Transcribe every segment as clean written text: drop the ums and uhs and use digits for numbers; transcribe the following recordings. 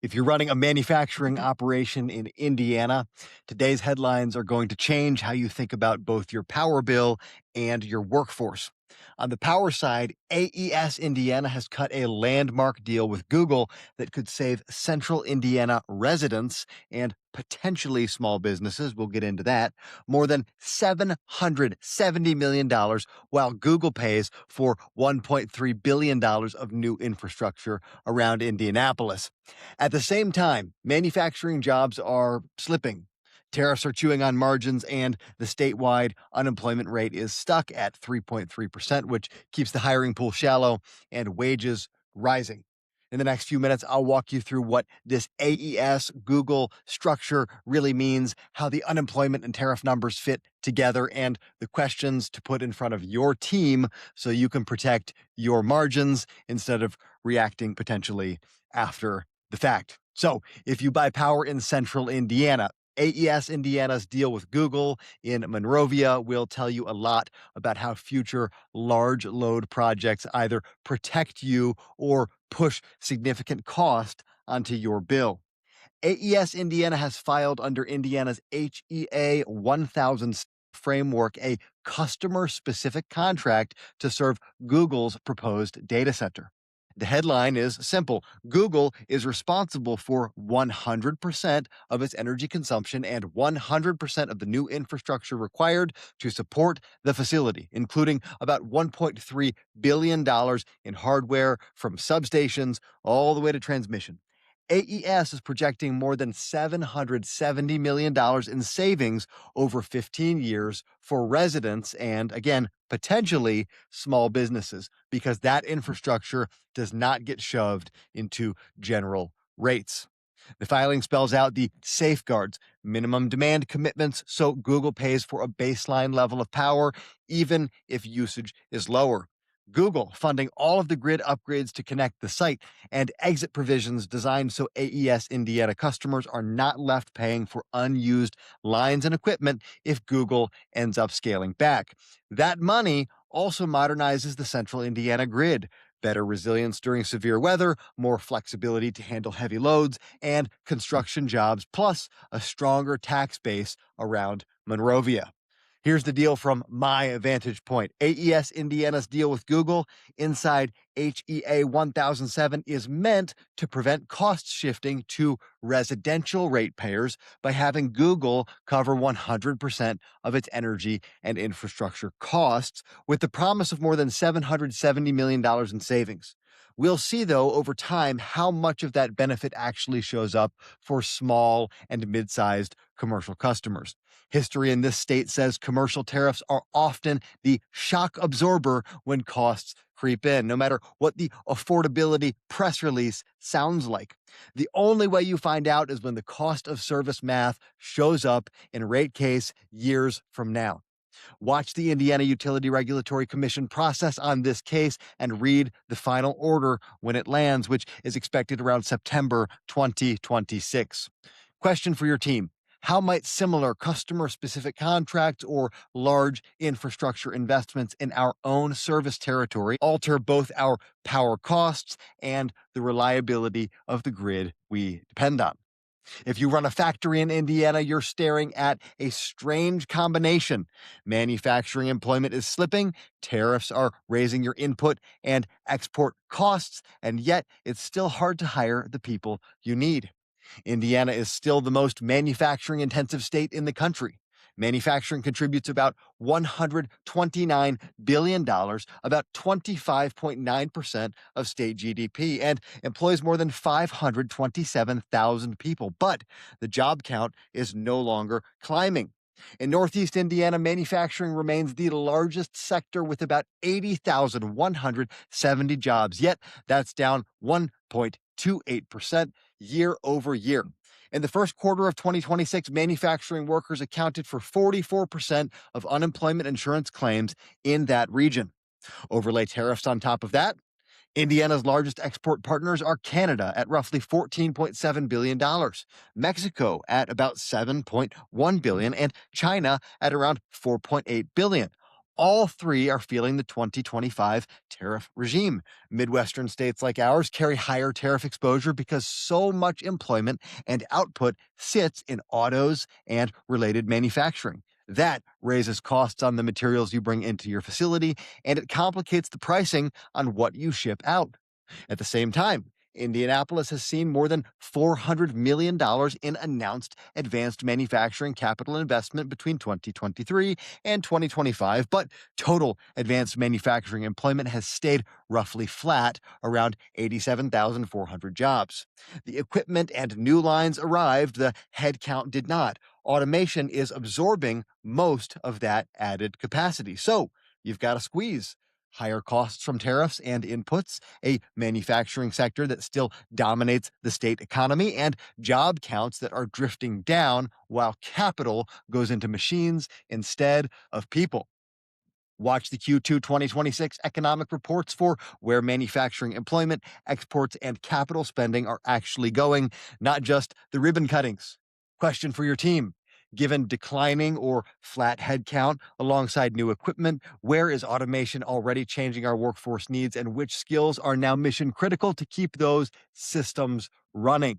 If you're running a manufacturing operation in Indiana, today's headlines are going to change how you think about both your power bill and your workforce. On the power side, AES Indiana has cut a landmark deal with Google that could save central Indiana residents and potentially small businesses, we'll get into that, more than $770 million, while Google pays for $1.3 billion of new infrastructure around Indianapolis. At the same time, manufacturing jobs are slipping. Tariffs are chewing on margins, and the statewide unemployment rate is stuck at 3.3%, which keeps the hiring pool shallow and wages rising. In the next few minutes, I'll walk you through what this AES Google structure really means, how the unemployment and tariff numbers fit together, and the questions to put in front of your team so you can protect your margins instead of reacting potentially after the fact. So, if you buy power in central Indiana, AES Indiana's deal with Google in Monrovia will tell you a lot about how future large load projects either protect you or push significant cost onto your bill. AES Indiana has filed under Indiana's HEA 1000 framework a customer specific contract to serve Google's proposed data center. The headline is simple. Google is responsible for 100% of its energy consumption and 100% of the new infrastructure required to support the facility, including about $1.3 billion in hardware from substations all the way to transmission. AES is projecting more than $770 million in savings over 15 years for residents and, again, potentially small businesses, because that infrastructure does not get shoved into general rates. The filing spells out the safeguards, minimum demand commitments, so Google pays for a baseline level of power, even if usage is lower. Google funding all of the grid upgrades to connect the site, and exit provisions designed so AES Indiana customers are not left paying for unused lines and equipment if Google ends up scaling back. That money also modernizes the central Indiana grid. Better resilience during severe weather, more flexibility to handle heavy loads, and construction jobs, plus a stronger tax base around Monrovia. Here's the deal from my vantage point. AES Indiana's deal with Google inside HEA 1007 is meant to prevent cost shifting to residential ratepayers by having Google cover 100% of its energy and infrastructure costs, with the promise of more than $770 million in savings. We'll see, though, over time how much of that benefit actually shows up for small and mid-sized commercial customers. History in this state says commercial tariffs are often the shock absorber when costs creep in, no matter what the affordability press release sounds like. The only way you find out is when the cost of service math shows up in rate case years from now. Watch the Indiana Utility Regulatory Commission process on this case and read the final order when it lands, which is expected around September 2026. Question for your team. How might similar customer-specific contracts or large infrastructure investments in our own service territory alter both our power costs and the reliability of the grid we depend on? If you run a factory in Indiana, you're staring at a strange combination. Manufacturing employment is slipping, tariffs are raising your input and export costs, and yet it's still hard to hire the people you need. Indiana is still the most manufacturing-intensive state in the country. Manufacturing contributes about $129 billion, about 25.9% of state GDP, and employs more than 527,000 people. But the job count is no longer climbing. In Northeast Indiana, manufacturing remains the largest sector with about 80,170 jobs, yet that's down 1.28% year over year. In the first quarter of 2026, manufacturing workers accounted for 44% of unemployment insurance claims in that region. Overlay tariffs on top of that. Indiana's largest export partners are Canada at roughly $14.7 billion, Mexico at about $7.1 billion, and China at around $4.8 billion. all three are feeling the 2025 tariff regime. Midwestern states like ours carry higher tariff exposure because so much employment and output sits in autos and related manufacturing. That raises costs on the materials you bring into your facility, and it complicates the pricing on what you ship out. At the same time, Indianapolis has seen more than $400 million in announced advanced manufacturing capital investment between 2023 and 2025, but total advanced manufacturing employment has stayed roughly flat, around 87,400 jobs. The equipment and new lines arrived, the headcount did not. Automation is absorbing most of that added capacity. So you've got a squeeze. Higher costs from tariffs and inputs, a manufacturing sector that still dominates the state economy, and job counts that are drifting down while capital goes into machines instead of people. Watch the Q2 2026 economic reports for where manufacturing employment, exports, and capital spending are actually going, not just the ribbon cuttings. Question for your team. Given declining or flat headcount alongside new equipment, where is automation already changing our workforce needs, and which skills are now mission critical to keep those systems running?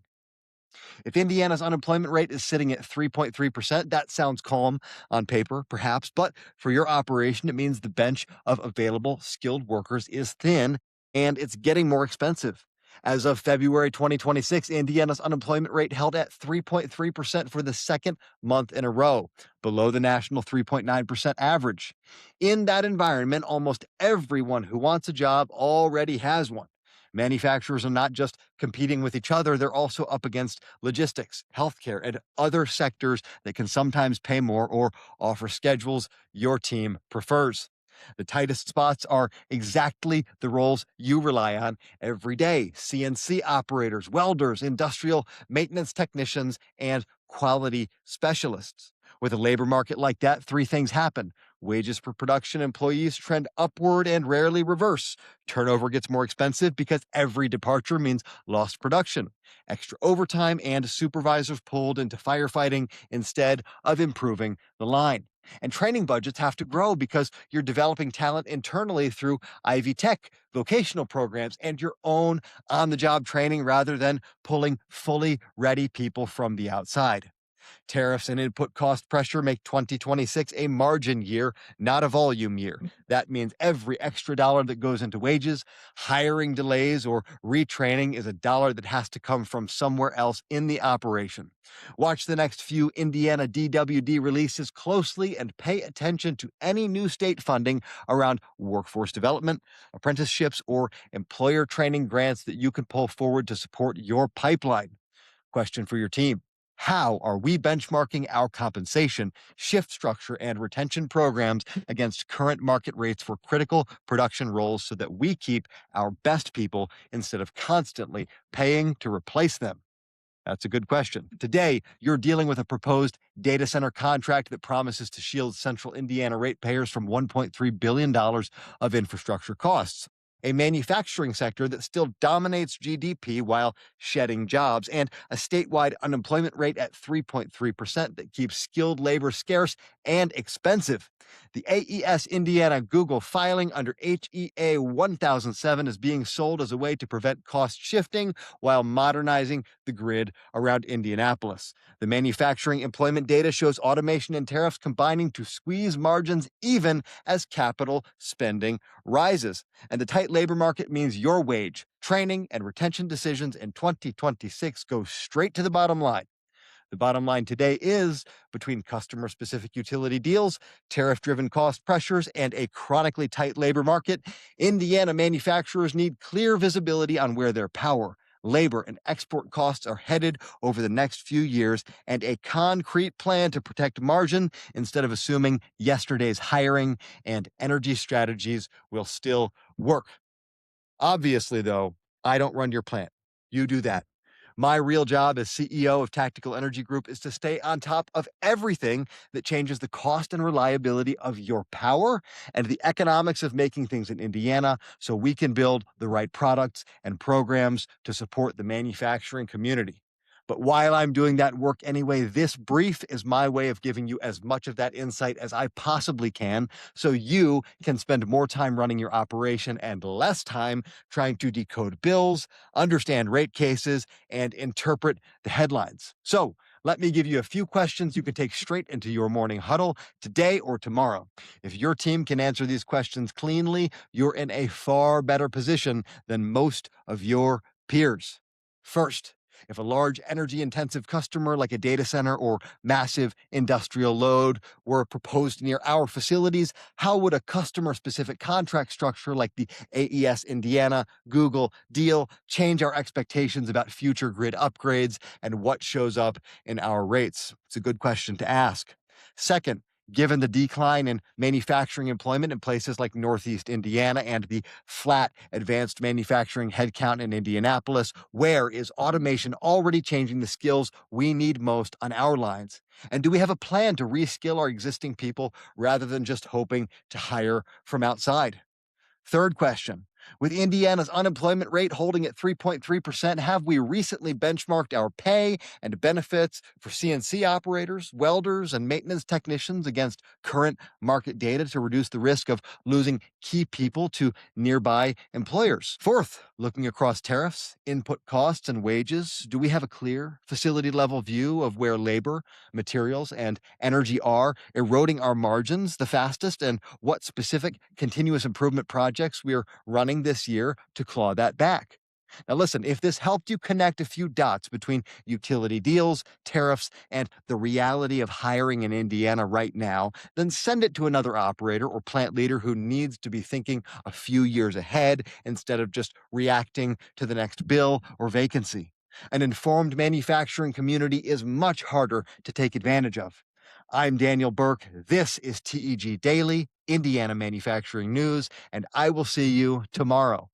If Indiana's unemployment rate is sitting at 3.3%, that sounds calm on paper, perhaps, but for your operation, it means the bench of available skilled workers is thin and it's getting more expensive. As of February 2026, Indiana's unemployment rate held at 3.3% for the second month in a row, below the national 3.9% average. In that environment, almost everyone who wants a job already has one. Manufacturers are not just competing with each other, they're also up against logistics, healthcare, and other sectors that can sometimes pay more or offer schedules your team prefers. The tightest spots are exactly the roles you rely on every day: CNC operators, welders, industrial maintenance technicians, and quality specialists. With a labor market like that, three things happen. Wages for production employees trend upward and rarely reverse. Turnover gets more expensive because every departure means lost production. Extra overtime and supervisors pulled into firefighting instead of improving the line. And training budgets have to grow because you're developing talent internally through Ivy Tech, vocational programs, and your own on the job training rather than pulling fully ready people from the outside. Tariffs and input cost pressure make 2026 a margin year, not a volume year. That means every extra dollar that goes into wages, hiring delays, or retraining is a dollar that has to come from somewhere else in the operation. Watch the next few Indiana DWD releases closely and pay attention to any new state funding around workforce development, apprenticeships, or employer training grants that you can pull forward to support your pipeline. Question for your team. How are we benchmarking our compensation, shift structure, and retention programs against current market rates for critical production roles so that we keep our best people instead of constantly paying to replace them? That's a good question. Today, you're dealing with a proposed data center contract that promises to shield central Indiana ratepayers from $1.3 billion of infrastructure costs. A manufacturing sector that still dominates GDP while shedding jobs, and a statewide unemployment rate at 3.3% that keeps skilled labor scarce and expensive. The AES Indiana Google filing under HEA 1007 is being sold as a way to prevent cost shifting while modernizing the grid around Indianapolis. The manufacturing employment data shows automation and tariffs combining to squeeze margins even as capital spending rises. And the tight labor market means your wage, training, and retention decisions in 2026 go straight to the bottom line. The bottom line today is between customer specific utility deals, tariff driven cost pressures, and a chronically tight labor market, Indiana manufacturers need clear visibility on where their power, labor, and export costs are headed over the next few years, and a concrete plan to protect margin instead of assuming yesterday's hiring and energy strategies will still work. Obviously, though, I don't run your plant. You do that. My real job as CEO of Tactical Energy Group is to stay on top of everything that changes the cost and reliability of your power and the economics of making things in Indiana so we can build the right products and programs to support the manufacturing community. But while I'm doing that work anyway, this brief is my way of giving you as much of that insight as I possibly can so you can spend more time running your operation and less time trying to decode bills, understand rate cases, and interpret the headlines. So let me give you a few questions you can take straight into your morning huddle today or tomorrow. If your team can answer these questions cleanly, you're in a far better position than most of your peers. First, if a large energy intensive customer like a data center or massive industrial load were proposed near our facilities, how would a customer specific contract structure like the AES Indiana Google deal change our expectations about future grid upgrades and what shows up in our rates? It's a good question to ask. Second, given the decline in manufacturing employment in places like Northeast Indiana and the flat advanced manufacturing headcount in Indianapolis, where is automation already changing the skills we need most on our lines? And do we have a plan to reskill our existing people rather than just hoping to hire from outside? Third question. With Indiana's unemployment rate holding at 3.3%, have we recently benchmarked our pay and benefits for CNC operators, welders, and maintenance technicians against current market data to reduce the risk of losing key people to nearby employers? Fourth, looking across tariffs, input costs, and wages, do we have a clear, facility level view of where labor, materials, and energy are eroding our margins the fastest and what specific continuous improvement projects we're running this year to claw that back? Now, listen, if this helped you connect a few dots between utility deals, tariffs, and the reality of hiring in Indiana right now, then send it to another operator or plant leader who needs to be thinking a few years ahead instead of just reacting to the next bill or vacancy. An informed manufacturing community is much harder to take advantage of. I'm Daniel Burke. This is TEG Daily, Indiana Manufacturing News, and I will see you tomorrow.